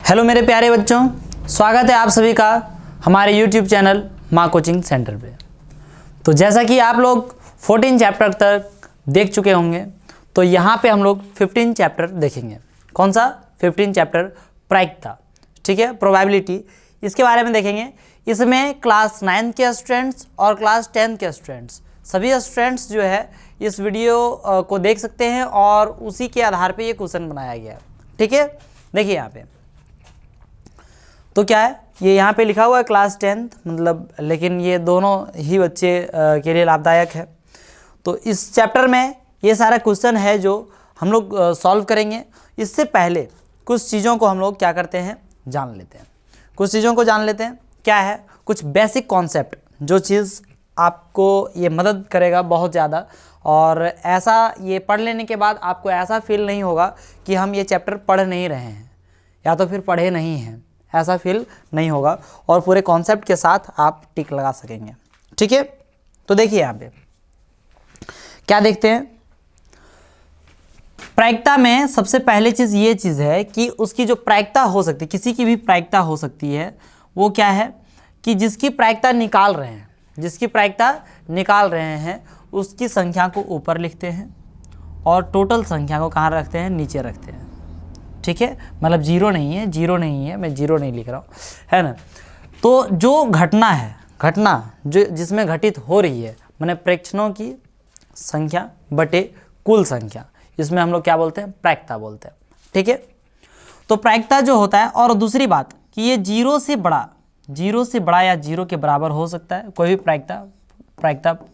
Hello मेरे प्यारे बच्चों, स्वागत है आप सभी का हमारे YouTube चैनल माँ कोचिंग सेंटर पे। तो जैसा कि आप लोग 14 चैप्टर तक देख चुके होंगे, तो यहाँ पे हम लोग 15 चैप्टर देखेंगे। कौन सा 15 चैप्टर? प्रायिकता, ठीक है, प्रोबेबिलिटी, इसके बारे में देखेंगे। इसमें क्लास 9 के स्टूडेंट्स और क्लास 10 के स्टूडेंट्स, सभी स्टूडेंट्स जो है इस वीडियो को देख सकते हैं और उसी के आधार पे ये क्वेश्चन बनाया गया है, ठीक है। देखिए यहाँ पे तो क्या है, ये यहाँ पे लिखा हुआ है क्लास 10, मतलब, लेकिन ये दोनों ही बच्चे के लिए लाभदायक है। तो इस चैप्टर में ये सारा क्वेश्चन है जो हम लोग सॉल्व करेंगे। इससे पहले कुछ चीज़ों को हम लोग क्या करते हैं, जान लेते हैं। कुछ चीज़ों को जान लेते हैं। क्या है? कुछ बेसिक कॉन्सेप्ट, जो चीज़ आपको ये मदद करेगा बहुत ज़्यादा, और ऐसा ये पढ़ लेने के बाद आपको ऐसा फील नहीं होगा कि हम ये चैप्टर पढ़ नहीं रहे हैं या तो फिर पढ़े नहीं हैं, ऐसा फील नहीं होगा, और पूरे कॉन्सेप्ट के साथ आप टिक लगा सकेंगे, ठीक है। तो देखिए यहाँ पे क्या देखते हैं। प्रायिकता में सबसे पहले चीज़ ये चीज़ है कि उसकी जो प्रायिकता हो सकती है, किसी की भी प्रायिकता हो सकती है, वो क्या है कि जिसकी प्रायिकता निकाल रहे हैं, जिसकी प्रायिकता निकाल रहे हैं उसकी संख्या को ऊपर लिखते हैं और टोटल संख्या को कहाँ रखते हैं? नीचे रखते हैं, ठीक है। मतलब जीरो नहीं है, जीरो नहीं है, मैं जीरो नहीं लिख रहा हूँ, है ना। तो जो घटना है, घटना जो जिसमें घटित हो रही है, माने प्रेक्षणों की संख्या बटे कुल संख्या, इसमें हम लोग क्या बोलते हैं? प्रायिकता बोलते हैं, ठीक है। तो प्रायिकता जो होता है, और दूसरी बात कि ये जीरो से बड़ा या जीरो के बराबर हो सकता है कोई भी प्रायिकता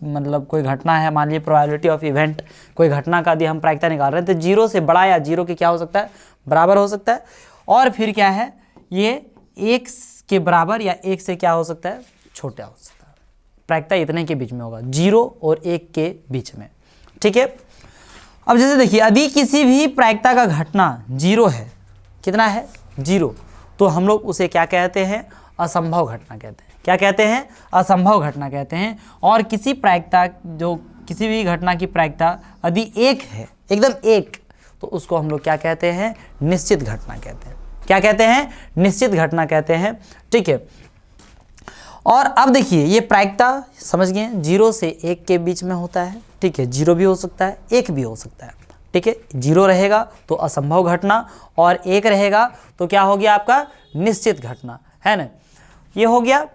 मतलब कोई घटना है, मान लीजिए प्रोबेबिलिटी ऑफ इवेंट, कोई घटना का यदि हम प्रायिकता निकाल रहे हैं, तो जीरो से बड़ा या जीरो के क्या हो सकता है? बराबर हो सकता है। और फिर क्या है, ये एक के बराबर या एक से क्या हो सकता है? छोटा हो सकता है। प्रायिकता इतने के बीच में होगा, जीरो और एक के बीच में, ठीक है। अब जैसे देखिए, यदि किसी भी प्रायिकता का घटना जीरो है, कितना है? जीरो, तो हम लोग उसे क्या कहते हैं? असंभव घटना कहते हैं। क्या कहते हैं? असंभव घटना कहते हैं। और किसी प्रायिकता, जो किसी भी घटना की प्रायिकता यदि एक है, एकदम एक, तो उसको हम लोग क्या कहते हैं? निश्चित घटना कहते हैं। क्या कहते हैं? निश्चित घटना कहते हैं, ठीक है। और अब देखिए, ये प्रायिकता समझ गए, जीरो से एक के बीच में होता है, ठीक है। जीरो भी हो सकता है, एक भी हो सकता है, ठीक है। जीरो रहेगा तो असंभव घटना, और एक रहेगा तो क्या हो गया आपका? निश्चित घटना, है ना। ये हो गया।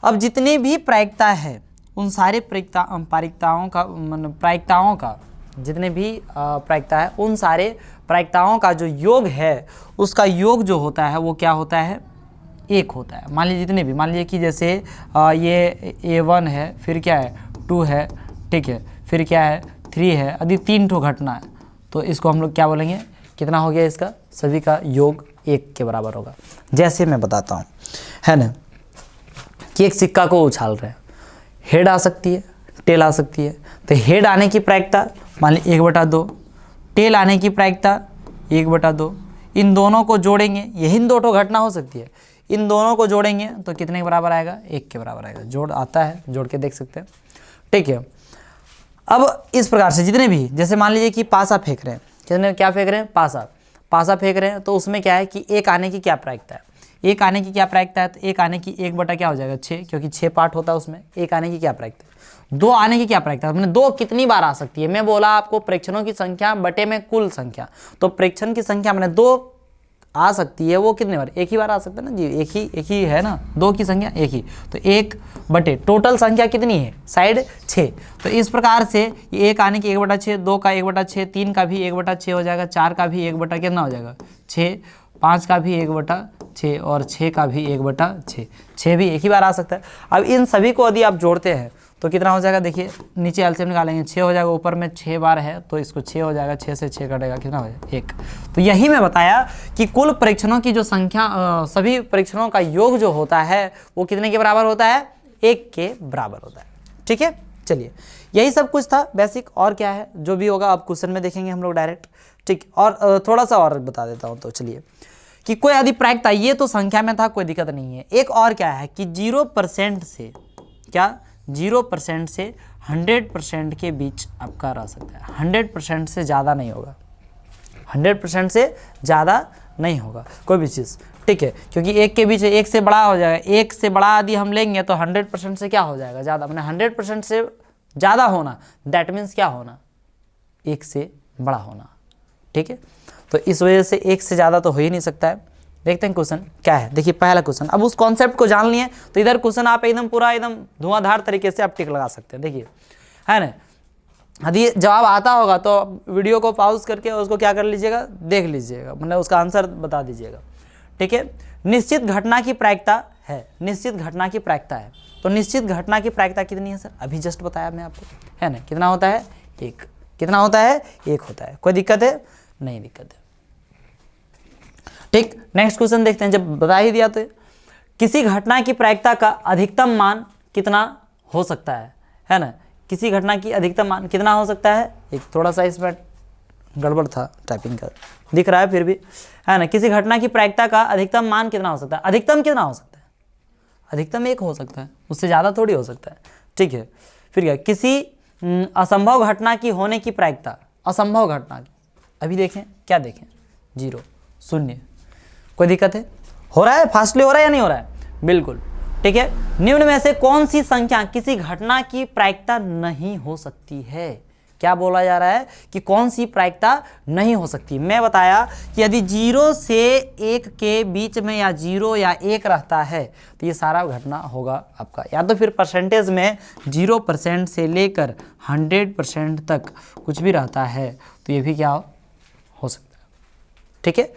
अब जितनी भी प्रायिकता है, उन सारे प्रायिकताओं का जितने भी प्रायिकता है, उन सारे प्रायिकताओं का जो योग है, उसका योग जो होता है वो क्या होता है? एक होता है। मान लीजिए जितने भी, मान लीजिए कि जैसे ये A1 है, फिर क्या है? 2 है, ठीक है, फिर क्या है? 3 है। यदि 3 ठो घटना है तो इसको हम लोग क्या बोलेंगे? कितना हो गया इसका? सभी का योग एक के बराबर होगा। जैसे मैं बताता हूँ, है ना, कि एक सिक्का को उछाल रहे हैं, हेड आ सकती है, टेल आ सकती है। तो हेड आने की प्रायिकता मान लीजिए 1/2, टेल आने की प्रायिकता 1/2। इन दोनों को जोड़ेंगे, यही दो ठो घटना हो सकती है, इन दोनों को जोड़ेंगे तो कितने के बराबर आएगा? 1 के बराबर आएगा। जोड़ आता है, जोड़ के देख सकते हैं, ठीक है। अब इस प्रकार से जितने भी, जैसे मान लीजिए कि पासा फेंक रहे हैं, कितने क्या फेंक रहे हैं? पासा फेंक रहे हैं, तो उसमें क्या है कि एक आने की क्या प्रायिकता है? एक आने की क्या प्रायिकता है? तो एक आने की 1 क्या हो जाएगा? 6, क्योंकि 6 पार्ट होता है उसमें। एक आने की क्या प्रायिकता है? 2 आने की क्या प्रायिकता है? मैंने 2 कितनी बार आ सकती है? मैं बोला आपको प्रेक्षणों की संख्या बटे में कुल संख्या, तो प्रेक्षण की संख्या मैंने 2 आ सकती है, वो कितने बार? एक ही बार आ सकता है ना जी, एक ही है ना, 2 की संख्या एक ही, तो 1 बटे टोटल संख्या कितनी है? साइड 6। तो इस प्रकार से ये एक आने की 1/6, 2 का 1/6, 3 का भी 1/6 हो जाएगा, 4 का भी 1 कितना हो जाएगा? 6, 5 का भी 1/6 और 6 का भी 1/6। 6 भी एक ही बार आ सकता है। अब इन सभी को यदि आप जोड़ते हैं तो कितना हो जाएगा? देखिए, नीचे एलसीएम निकालेंगे, 6 हो जाएगा, ऊपर में 6 बार है तो इसको 6 हो जाएगा, 6 से 6 कटेगा, कितना हो जाएगा? 1। तो यही मैं बताया कि कुल परीक्षणों की जो संख्या, सभी परीक्षणों का योग जो होता है वो कितने के बराबर होता है? 1 के बराबर होता है, ठीक है। चलिए, यही सब कुछ था बेसिक, और क्या है जो भी होगा आप क्वेश्चन में देखेंगे हम लोग डायरेक्ट, ठीक। और थोड़ा सा और बता देता हूँ, तो चलिए, कि कोई यदि प्रायिकता, ये तो संख्या में था, कोई दिक्कत नहीं है। एक और क्या है कि 0% से क्या, 0% से 100% के बीच आपका रह सकता है। 100% से ज़्यादा नहीं होगा, 100% से ज़्यादा नहीं होगा कोई भी चीज़, ठीक है, क्योंकि एक के बीच एक से बड़ा हो जाएगा, एक से बड़ा यदि हम लेंगे तो 100% से क्या हो जाएगा, ज़्यादा, मैंने 100% से ज़्यादा होना, दैट मीन्स क्या होना, एक से बड़ा होना। ठीक है, तो इस वजह से एक से ज़्यादा तो हो ही नहीं सकता है। देखते हैं क्वेश्चन क्या है। देखिए पहला क्वेश्चन, अब उस कॉन्सेप्ट को जान लिए तो इधर क्वेश्चन आप एकदम पूरा एकदम धुआंधार तरीके से आप टिक लगा सकते हैं। देखिए है ना, यदि जवाब आता होगा तो वीडियो को पॉज करके उसको क्या कर लीजिएगा, देख लीजिएगा, मतलब उसका आंसर बता दीजिएगा। ठीक है, निश्चित घटना की प्रायिकता है, निश्चित घटना की प्रायिकता है, तो निश्चित घटना की प्रायिकता कितनी है सर, अभी जस्ट बताया मैं आपको, है ना, कितना होता है, एक। कितना होता है, एक होता है। कोई दिक्कत है, नहीं दिक्कत है। ठीक, नेक्स्ट क्वेश्चन देखते हैं। जब बता ही दिया तो किसी घटना की प्रायिकता का अधिकतम मान कितना हो सकता है ना, किसी घटना की अधिकतम मान कितना हो सकता है, एक थोड़ा सा इसमें गड़बड़ था टाइपिंग का, दिख रहा है फिर भी, है ना, किसी घटना की प्रायिकता का अधिकतम मान कितना हो सकता है, अधिकतम कितना हो सकता है, अधिकतम एक हो सकता है, उससे ज़्यादा थोड़ी हो सकता है। ठीक है, फिर क्या, किसी असंभव घटना की होने की प्रायिकता, असंभव घटना की, अभी देखें क्या देखें, 0, 0, कोई दिक्कत है, हो रहा है, फास्टली हो रहा है या नहीं हो रहा है, बिल्कुल। ठीक है, निम्न में से कौन सी संख्या किसी घटना की प्रायिकता नहीं हो सकती है, क्या बोला जा रहा है कि कौन सी प्रायिकता नहीं हो सकती। मैं बताया कि यदि 0 से 1 के बीच में या 0 या 1 रहता है तो ये सारा घटना होगा आपका, या तो फिर परसेंटेज में 0% से लेकर 100% तक कुछ भी रहता है तो ये भी क्या हो सकता है। ठीक है,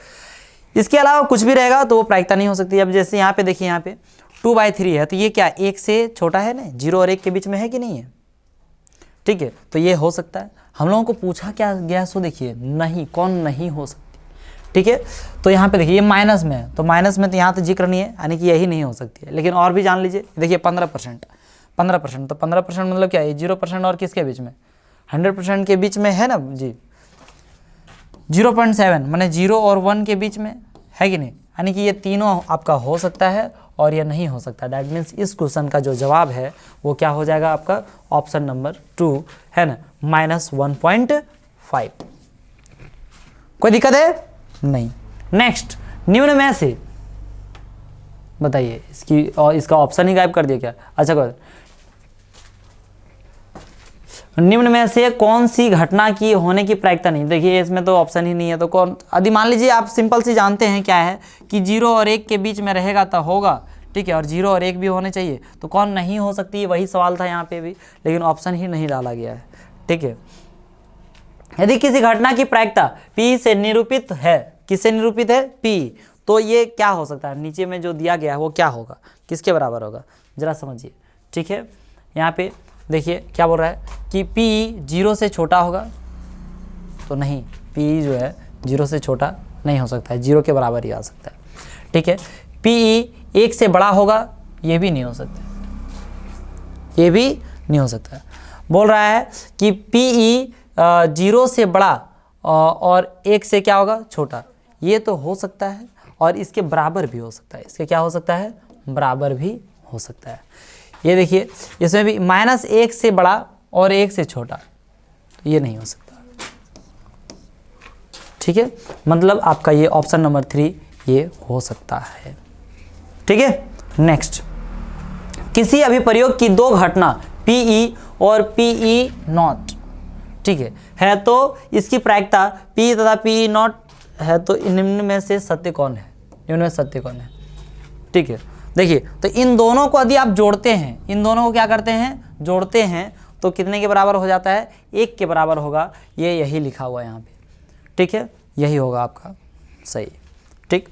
इसके अलावा कुछ भी रहेगा तो वो प्रायिकता नहीं हो सकती। अब जैसे यहाँ पे देखिए, यहाँ पे 2/3 है तो ये क्या 1 से छोटा है ना, 0 और 1 के बीच में है कि नहीं है। ठीक है, तो ये हो सकता है। हम लोगों को पूछा क्या गया, सो देखिए नहीं, कौन नहीं हो सकती। ठीक है, तो यहाँ पे देखिए ये माइनस में है, तो माइनस में तो यहाँ तो जिक्र नहीं है, यानी कि यही नहीं हो सकती है। लेकिन और भी जान लीजिए, देखिए 15%, 15%, तो 15% मतलब क्या है, 0% और किसके बीच में, 100% के बीच में है ना जी, 0.7 माने 0 और 1 के बीच में है कि नहीं, यानी कि ये तीनों आपका हो सकता है और ये नहीं हो सकता। दैट मीन्स इस क्वेश्चन का जो जवाब है वो क्या हो जाएगा आपका, ऑप्शन नंबर 2 है ना, -1.5। कोई दिक्कत है, नहीं। नेक्स्ट, निम्न में से बताइए, इसकी और इसका ऑप्शन ही गायब कर दिया क्या, अच्छा कर, निम्न में से कौन सी घटना की होने की प्रायिकता नहीं, देखिए इसमें तो ऑप्शन ही नहीं है, तो कौन, यदि मान लीजिए आप सिंपल सी जानते हैं क्या है कि 0 और 1 के बीच में रहेगा तो होगा। ठीक है, और 0 और 1 भी होने चाहिए, तो कौन नहीं हो सकती है, वही सवाल था यहाँ पे भी, लेकिन ऑप्शन ही नहीं डाला गया है। ठीक है, यदि किसी घटना की प्रायिकता P से निरूपित है, किससे निरूपित है, P, तो ये क्या हो सकता है, नीचे में जो दिया गया है वो क्या होगा, किसके बराबर होगा, जरा समझिए। ठीक है, यहाँ पे देखिए क्या बोल रहा है कि P 0 से छोटा होगा, तो नहीं, P जो है 0 से छोटा नहीं हो सकता है, 0 के बराबर ही आ सकता है। ठीक है, P 1 से बड़ा होगा, ये भी नहीं हो सकता, ये भी नहीं हो सकता। बोल रहा है कि P 0 से बड़ा और 1 से क्या होगा, छोटा, ये तो हो सकता है, और इसके बराबर भी हो सकता है, इसके क्या हो सकता है, बराबर भी हो सकता है। ये देखिए इसमें भी -1 से बड़ा और 1 से छोटा, तो ये नहीं हो सकता। ठीक है, मतलब आपका ये ऑप्शन नंबर 3 ये हो सकता है। ठीक है, नेक्स्ट, किसी अभिप्रयोग की दो घटना PE और PE0, ठीक है तो इसकी प्रायिकता P तथा PE0 है, तो निम्न में से सत्य कौन है, निम्न में सत्य कौन है। ठीक है, देखिए तो इन दोनों को यदि आप जोड़ते हैं, इन दोनों को क्या करते हैं, जोड़ते हैं, तो कितने के बराबर हो जाता है, 1 के बराबर होगा। ये यही लिखा हुआ है यहाँ पे। ठीक है, यही होगा आपका सही। ठीक,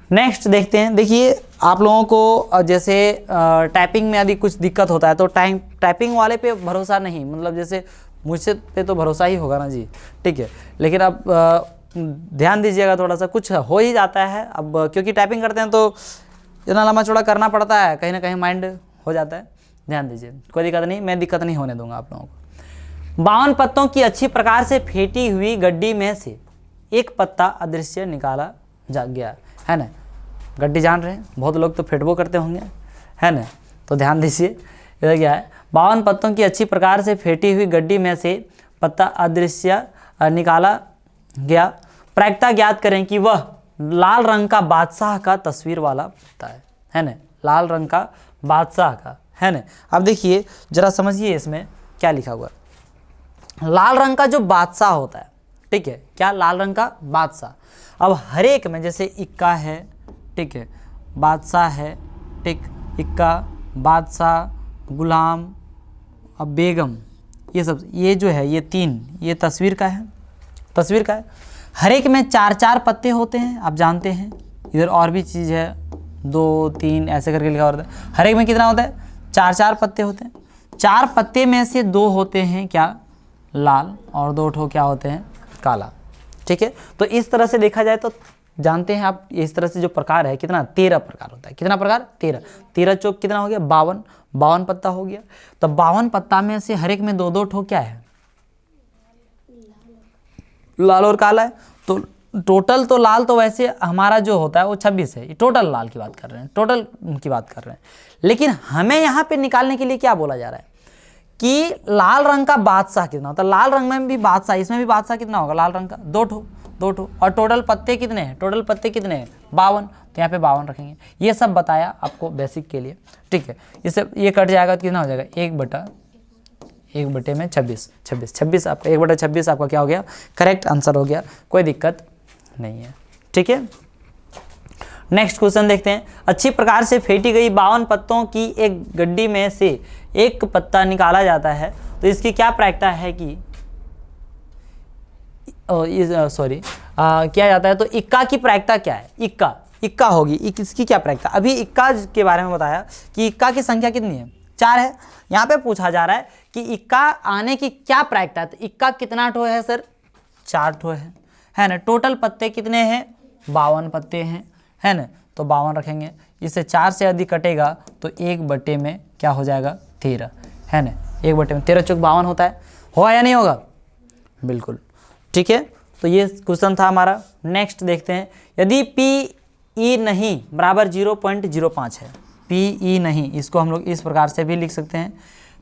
नेक्स्ट देखते हैं। देखिए आप लोगों को जैसे टाइपिंग में यदि कुछ दिक्कत होता है तो टाइपिंग वाले पे भरोसा नहीं, मतलब जैसे मुझसे पे तो भरोसा ही होगा ना जी। ठीक है, लेकिन अब ध्यान दीजिएगा, थोड़ा सा कुछ हो ही जाता है अब, क्योंकि टाइपिंग करते हैं तो इतना लंबा चौड़ा करना पड़ता है, कहीं ना कहीं माइंड हो जाता है। ध्यान दीजिए, कोई दिक्कत नहीं, मैं दिक्कत नहीं होने दूंगा आप लोगों को। 52 पत्तों की अच्छी प्रकार से फेंटी हुई गड्डी में से एक पत्ता अदृश्य निकाला जा गया, है ना। गड्डी जान रहे हैं, बहुत लोग तो फेंटबो करते होंगे, है ना। तो ध्यान दीजिए, इधर क्या है, 52 पत्तों की अच्छी प्रकार से फेंटी हुई गड्डी में से पत्ता अदृश्य निकाला गया। प्रायिकता ज्ञात करें कि वह लाल रंग का बादशाह का तस्वीर वाला पत्ता है ना, लाल रंग का बादशाह का, है ना। अब देखिए जरा समझिए इसमें क्या लिखा हुआ है। लाल रंग का जो बादशाह होता है, ठीक है, क्या, लाल रंग का बादशाह। अब हर एक में जैसे इक्का है, ठीक है, बादशाह है, ठीक, इक्का, बादशाह, गुलाम, अब बेगम, ये सब, ये जो है ये तीन, ये तस्वीर का है, तस्वीर का है। हर एक में 4-4 पत्ते होते हैं, आप जानते हैं। इधर और भी चीज़ है, 2-3 ऐसे करके लिखा होता है। हर एक में कितना होता है, 4-4 पत्ते होते हैं। 4 पत्ते में से 2 होते हैं क्या, लाल, और 2 ठो क्या होते हैं, काला, ठीक है। तो इस तरह से देखा जाए तो जानते हैं आप, इस तरह से जो प्रकार है कितना, 13 प्रकार होता है। कितना प्रकार, 13। 13 चौक कितना हो गया, 52 पत्ता हो गया। तो 52 पत्ता में से हर एक में 2-2 ठो क्या है, लाल और काला है। तो टोटल तो लाल तो वैसे हमारा जो होता है वो 26 है, ये टोटल लाल की बात कर रहे हैं, टोटल की बात कर रहे हैं। लेकिन हमें यहाँ पे निकालने के लिए क्या बोला जा रहा है कि लाल रंग का बादशाह कितना होता है। लाल रंग में भी बादशाह, इसमें भी बादशाह कितना होगा, लाल रंग का 2 ठो। और टोटल पत्ते कितने हैं, टोटल पत्ते कितने हैं, 52। तो यहाँ पे 52 रखेंगे। ये सब बताया आपको बेसिक के लिए, ठीक है। इससे ये कट जाएगा तो कितना हो जाएगा, 1 बटे में 26 आपका 1/26 आपका क्या हो गया, करेक्ट आंसर हो गया, कोई दिक्कत नहीं है, ठीक है। नेक्स्ट क्वेश्चन देखते हैं। अच्छी प्रकार से फेंटी गई 52 पत्तों की एक गड्डी में से एक पत्ता निकाला जाता है तो इसकी क्या प्रायिकता है कि किया जाता है। तो इक्का की प्रायिकता क्या है, इक्का होगी, इसकी क्या प्रायिकता। अभी इक्का के बारे में बताया कि इक्का की संख्या कितनी है, 4 है। यहाँ पे पूछा जा रहा है कि इक्का आने की क्या प्रायिकता है। तो इक्का कितना ठो है सर, 4 ठो है ना। टोटल पत्ते कितने हैं, 52 पत्ते हैं, है ना। तो 52 रखेंगे। इससे 4 से अधिक कटेगा तो 1 बटे में क्या हो जाएगा, 13, है ना। 1 बटे में 13 चौक 52 होता है, होगा या नहीं होगा, बिल्कुल, ठीक है। तो ये क्वेश्चन था हमारा। नेक्स्ट देखते हैं। यदि PE नहीं बराबर 0.05 है, PE नहीं, इसको हम लोग इस प्रकार से भी लिख सकते हैं।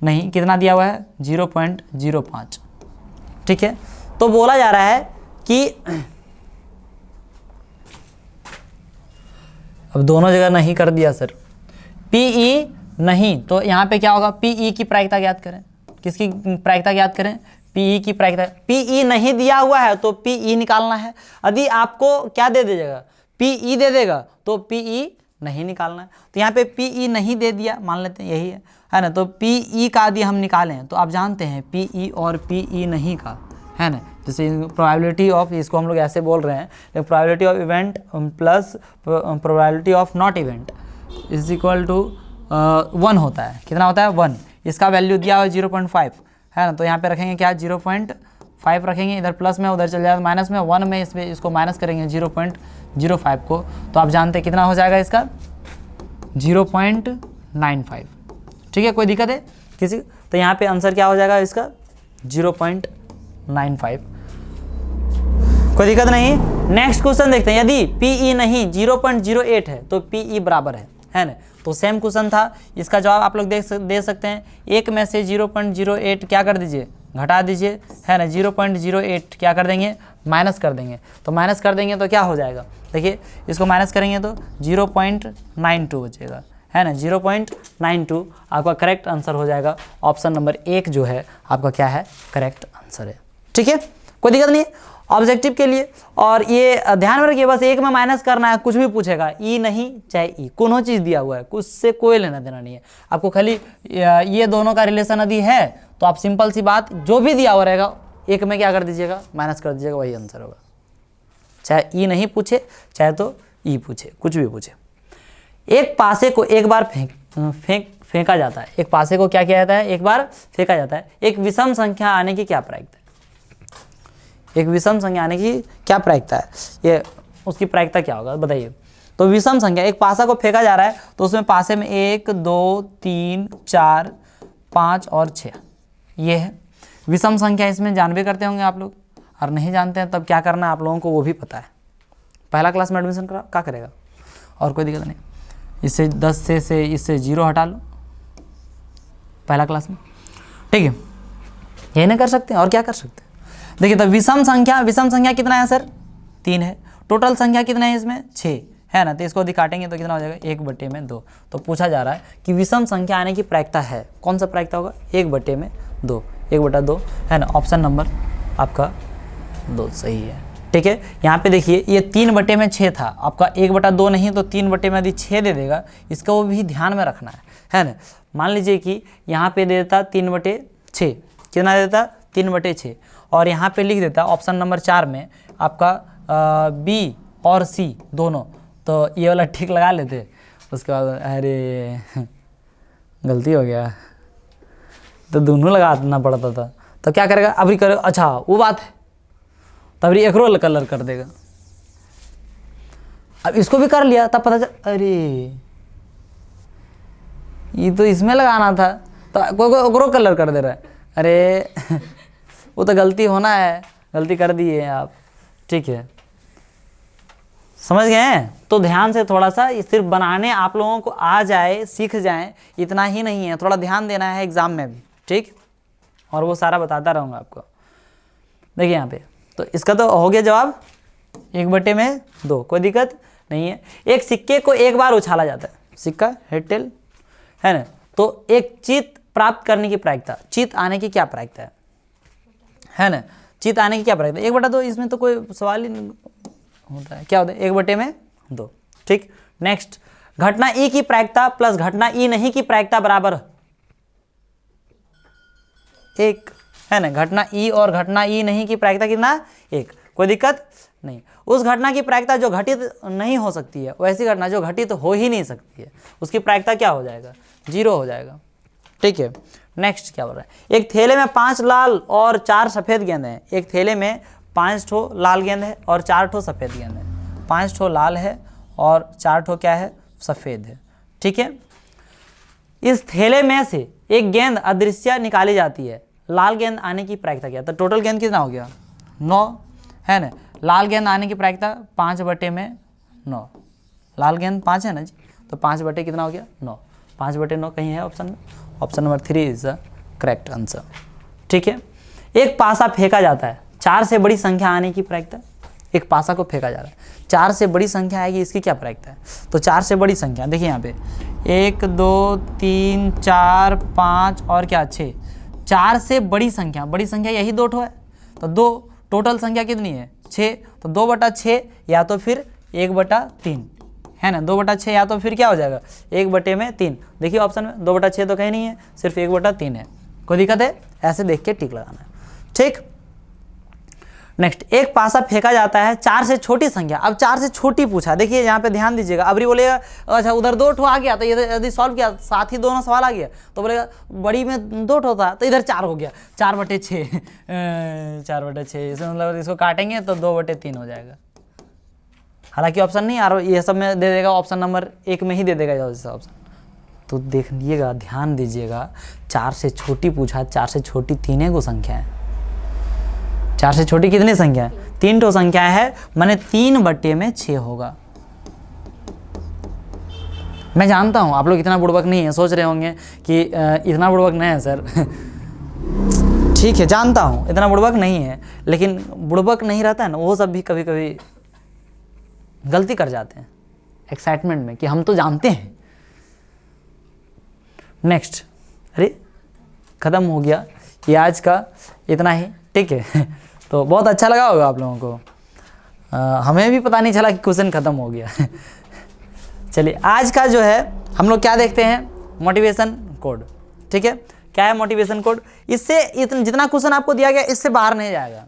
नहीं कितना दिया हुआ है, 0.05, ठीक है। तो बोला जा रहा है कि अब दोनों जगह नहीं कर दिया सर, PE नहीं, तो यहाँ पे क्या होगा, PE की प्रायिकता ज्ञात करें। किसकी प्रायिकता ज्ञात करें, PE की प्रायिकता। PE नहीं दिया हुआ है तो PE निकालना है। यदि आपको क्या दे देगा, PE दे देगा तो PE नहीं निकालना है। तो यहाँ पे PE नहीं दे दिया, मान लेते हैं यही है ना। तो PE का यदि हम निकालें तो आप जानते हैं PE और PE नहीं का, है ना। जैसे प्रोबेबिलिटी ऑफ, इसको हम लोग ऐसे बोल रहे हैं, probability of event plus probability of not event is equal to 1 होता है। कितना होता है, 1। इसका वैल्यू दिया हुआ 0.5, है ना। तो यहाँ पे रखेंगे क्या, 0.5 रखेंगे। इधर प्लस में उधर चल जाएगा माइनस में, 1 में इसमें इसको माइनस करेंगे 0.05 को। तो आप जानते हैं कितना हो जाएगा इसका, 0.95, ठीक है। कोई दिक्कत है किसी, तो यहाँ पे आंसर क्या हो जाएगा इसका, 0.95, कोई दिक्कत नहीं। नेक्स्ट क्वेश्चन देखते हैं। यदि PE नहीं 0.08 है तो PE बराबर है ना। तो सेम क्वेश्चन था, इसका जवाब आप लोग दे सकते हैं। 1 में से 0.08 क्या कर दीजिए, घटा दीजिए, है ना। 0.08 क्या कर देंगे, माइनस कर देंगे। तो माइनस कर देंगे तो क्या हो जाएगा, देखिए इसको माइनस करेंगे तो 0.92 बचेगा, है ना। 0.92 आपका करेक्ट आंसर हो जाएगा। ऑप्शन नंबर 1 जो है आपका क्या है, करेक्ट आंसर है, ठीक है। कोई दिक्कत नहीं है ऑब्जेक्टिव के लिए। और ये ध्यान में रखिए, बस 1 में माइनस करना है, कुछ भी पूछेगा, E नहीं चाहे E, कोनो चीज़ दिया हुआ है, कुछ से कोई लेना देना नहीं है आपको। खाली ये दोनों का रिलेशन यदि है तो आप सिंपल सी बात, जो भी दिया हुआ रहेगा 1 में क्या कर दीजिएगा, माइनस कर दीजिएगा, वही आंसर होगा। चाहे E नहीं पूछे, चाहे तो E पूछे, कुछ भी पूछे। एक पासे को एक बार फेंका जाता है। एक पासे को क्या किया जाता है, एक बार फेंका जाता है। एक विषम संख्या आने की क्या प्रायिकता है, एक विषम संख्या आने की क्या प्रायिकता है, ये उसकी प्रायिकता क्या होगा बताइए। तो विषम संख्या, एक पासा को फेंका जा रहा है तो उसमें पासे में 1 2 3 4 5 और 6 ये है विषम संख्या। इसमें जानबे करते होंगे आप लोग, और नहीं जानते हैं तब क्या करना है आप लोगों को वो भी पता है। पहला क्लास में एडमिशन करा क्या करेगा, और कोई दिक्कत नहीं। इससे 10 से इससे 0 हटा लो पहला क्लास में, ठीक है। ये नहीं कर सकते और क्या कर सकते हैं। देखिए तो विषम संख्या कितना है सर, 3 है। टोटल संख्या कितना है इसमें 6 है ना, तो इसको यदि काटेंगे तो कितना हो जाएगा 1/2। तो पूछा जा रहा है कि विषम संख्या आने की प्रायिकता है, कौन सा प्रायिकता होगा 1/2, 1/2 है ना। ऑप्शन नंबर आपका 2 सही है। ठीक है, यहाँ पे देखिए ये 3/6 था आपका, 1/2 नहीं तो 3/में यदि 6 दे देगा, इसका वो भी ध्यान में रखना है ना। मान लीजिए कि यहाँ पे दे देता 3/6, कितना देता 3/6, और यहाँ पे लिख देता ऑप्शन नंबर 4 में आपका बी और सी दोनों, तो ये वाला ठीक लगा लेते। उसके बाद अरे गलती हो गया, तो दोनों लगाना पड़ता था, तो क्या करेगा अभी करेगा, अच्छा वो बात है, तब एक रोल कलर कर देगा। अब इसको भी कर लिया, तब पता चल अरे ये तो इसमें लगाना था, तो कोई कलर कर दे रहा है, अरे वो तो गलती होना है, गलती कर दी है आप। ठीक है, समझ गए हैं? तो ध्यान से थोड़ा सा, सिर्फ बनाने आप लोगों को आ जाए, सीख जाएं, इतना ही नहीं है, थोड़ा ध्यान देना है एग्जाम में भी। ठीक, और वो सारा बताता रहूँगा आपको। देखिए यहाँ पे, तो इसका तो हो गया जवाब 1/2, कोई दिक्कत नहीं है। एक सिक्के को एक बार उछाला जाता है, सिक्का हेड टेल है ना, तो एक चीत प्राप्त करने की प्रायिकता, चीत आने की क्या प्रायिकता है ना, चीत आने की क्या प्रायिकता, 1/2, इसमें तो कोई सवाल ही नहीं होता है, क्या होता है 1/2। ठीक, नेक्स्ट, घटना ई की प्रायिकता प्लस घटना ई नहीं की प्रायिकता बराबर 1 है ना। घटना ई और घटना ई नहीं की प्रायिकता कितना 1, कोई दिक्कत नहीं। उस घटना की प्रायिकता जो घटित नहीं हो सकती है, वैसी घटना जो घटित हो ही नहीं सकती है, उसकी प्रायिकता क्या हो जाएगा 0 हो जाएगा। ठीक है, नेक्स्ट क्या बोल रहा है, एक थैले में 5 लाल और 4 सफ़ेद गेंद हैं। एक थैले में 5 ठो लाल गेंद है और 4 ठो सफ़ेद गेंद है। 5 ठो लाल है और 4 ठो क्या है सफ़ेद है। ठीक है, इस थैले में से एक गेंद अदृश्य निकाली जाती है, लाल गेंद आने की प्रायिकता क्या है, तो टोटल गेंद कितना हो गया 9 है ना। लाल गेंद आने की प्रायिकता 5/9, लाल गेंद 5 है ना जी, तो 5 कितना हो गया 9, 5/9 कहीं है ऑप्शन में, option number 3 is the correct answer. ठीक है, एक पासा फेंका जाता है, 4 से बड़ी संख्या आने की प्रायिकता, एक पासा को फेंका जा रहा है, 4 से बड़ी संख्या आएगी, इसकी क्या प्रायिकता है, तो 4 से बड़ी संख्या देखिए यहाँ पे 1 2 3 4 5 और क्या 6, 4 से बड़ी संख्या यही 2 ठो है, तो 2 टोटल संख्या कितनी है 6, तो 2/6 या तो फिर 1/3 है ना, 2/6 या तो फिर क्या हो जाएगा 1/3। देखिए ऑप्शन में 2/6 तो कहीं नहीं है, सिर्फ 1/3 है, कोई दिक्कत है, ऐसे देख के टिक लगाना है। ठीक, नेक्स्ट, एक पासा फेंका जाता है 4 से छोटी संख्या, अब 4 से छोटी पूछा, देखिए यहाँ पे ध्यान दीजिएगा। अभी बोलेगा अच्छा उधर 2 ठो आ गया, तो ये यदि सॉल्व किया साथ ही दोनों सवाल आ गया, तो बोलेगा बड़ी में 2 ठो था तो इधर 4 हो गया, 4/6 4/6, इसमें मतलब इसको काटेंगे तो 2/3 हो जाएगा। हालांकि ऑप्शन नहीं आ रहा, ये सब में दे देगा, ऑप्शन नंबर 1 में ही दे देगा जैसा ऑप्शन। तो देखिएगा, ध्यान दीजिएगा, 4 से छोटी पूछा, 4 से छोटी 3 को संख्या है, 4 से छोटी कितनी संख्या है 3 ठो संख्या है, माने 3/6 होगा। मैं जानता हूं आप लोग इतना बुड़बक नहीं है, सोच रहे होंगे कि इतना बुड़बक नहीं है सर ठीक है, जानता हूं इतना बुड़बक नहीं है, लेकिन बुड़बक नहीं रहता है ना, वो सब भी कभी कभी गलती कर जाते हैं एक्साइटमेंट में कि हम तो जानते हैं। नेक्स्ट, अरे ख़त्म हो गया ये आज का, इतना ही। ठीक है तो बहुत अच्छा लगा होगा आप लोगों को, हमें भी पता नहीं चला कि क्वेश्चन ख़त्म हो गया चलिए आज का जो है हम लोग क्या देखते हैं, मोटिवेशन कोड। ठीक है, क्या है मोटिवेशन कोड, इससे जितना क्वेश्चन आपको दिया गया इससे बाहर नहीं जाएगा,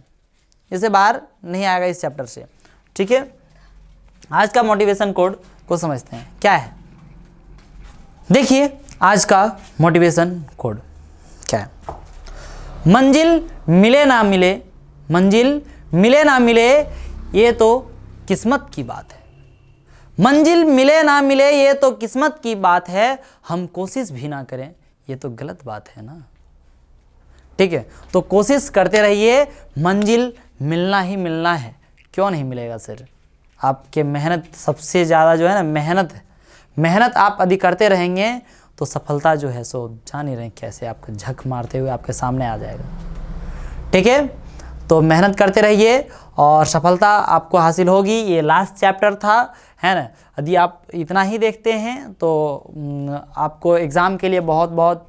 इससे बाहर नहीं आएगा इस चैप्टर से। ठीक है, आज का मोटिवेशन कोड को समझते हैं क्या है। देखिए आज का मोटिवेशन कोड क्या है, मंजिल मिले ना मिले, मंजिल मिले ना मिले ये तो किस्मत की बात है, मंजिल मिले ना मिले ये तो किस्मत की बात है, हम कोशिश भी ना करें ये तो गलत बात है ना। ठीक है, तो कोशिश करते रहिए, मंजिल मिलना ही मिलना है, क्यों नहीं मिलेगा सर, आपके मेहनत सबसे ज़्यादा जो है ना, मेहनत आप यदि करते रहेंगे तो सफलता जो है सो जान ही रहे कैसे आपको झक मारते हुए आपके सामने आ जाएगा। ठीक है, तो मेहनत करते रहिए और सफलता आपको हासिल होगी। ये लास्ट चैप्टर था, है ना। यदि आप इतना ही देखते हैं तो आपको एग्ज़ाम के लिए बहुत बहुत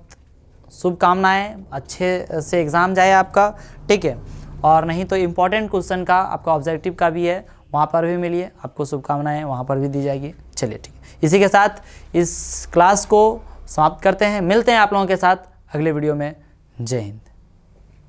शुभकामनाएं, अच्छे से एग्ज़ाम जाए आपका, ठीक है। और नहीं तो इम्पॉर्टेंट क्वेश्चन का आपका ऑब्जेक्टिव का भी है, वहाँ पर भी मिलिए, आपको शुभकामनाएं वहाँ पर भी दी जाएगी। चलिए ठीक है, इसी के साथ इस क्लास को समाप्त करते हैं। मिलते हैं आप लोगों के साथ अगले वीडियो में। जय हिंद।